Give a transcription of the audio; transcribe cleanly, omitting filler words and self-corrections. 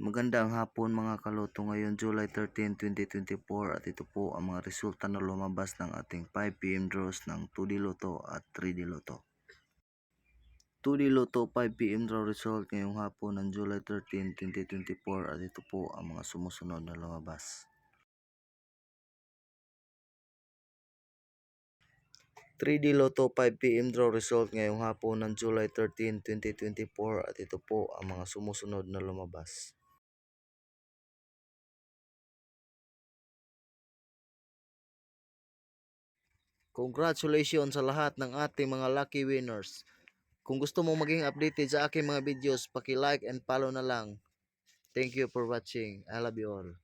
Magandang hapon mga kaluto, ngayon July 13, 2024 at ito po ang mga resulta na lumabas ng ating 5pm draws ng 2D Lotto at 3D Lotto. 2D Lotto 5pm draw result ngayong hapon ng July 13, 2024 at ito po ang mga sumusunod na lumabas. 3D Lotto 5pm draw result ngayong hapon ng July 13, 2024 at ito po ang mga sumusunod na lumabas. 'Congratulations sa lahat ng ating mga lucky winners. Kung gusto mong maging updated sa aking mga videos, paki-like and follow na lang. Thank you for watching. I love you all.